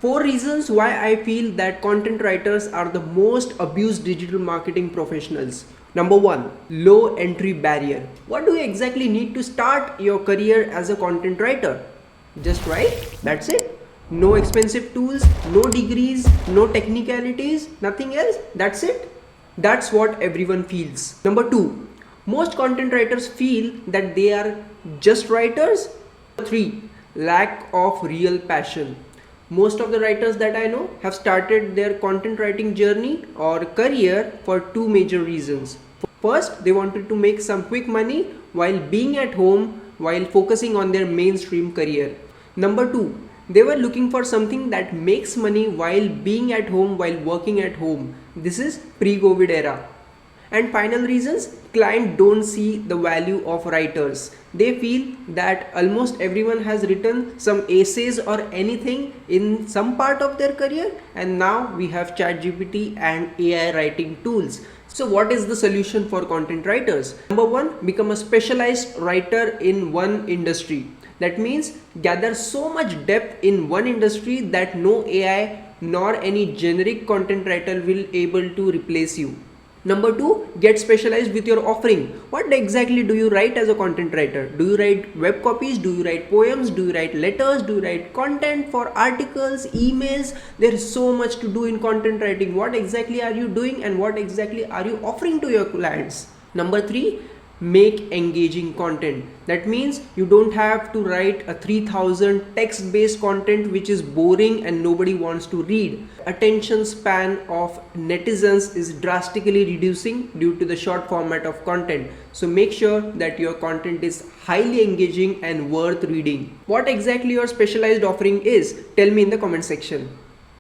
4 reasons why I feel that content writers are the most abused digital marketing professionals. Number 1, low entry barrier. What do you exactly need to start your career as a content writer? Just write, that's it. No expensive tools, no degrees, no technicalities, nothing else, that's it. That's what everyone feels. Number 2, most content writers feel that they are just writers. 3, lack of real passion. Most of the writers that I know have started their content writing journey or career for two major reasons. First, they wanted to make some quick money while being at home while focusing on their mainstream career. Number 2, they were looking for something that makes money while being at home while working at home. This is pre-COVID era. And final reasons, clients don't see the value of writers. They feel that almost everyone has written some essays or anything in some part of their career, and now we have ChatGPT and AI writing tools. So what is the solution for content writers? Number 1, become a specialized writer in one industry. That means gather so much depth in one industry that no AI nor any generic content writer will able to replace you. Number 2, get specialized with your offering. What exactly do you write as a content writer? Do you write web copies? Do you write poems? Do you write letters? Do you write content for articles, emails? There is so much to do in content writing. What exactly are you doing and what exactly are you offering to your clients? Number 3, make engaging content. That means you don't have to write a 3000 text based content which is boring and nobody wants to read. Attention span of netizens is drastically reducing due to the short format of content. So make sure that your content is highly engaging and worth reading. What exactly your specialized offering is? Tell me in the comment section.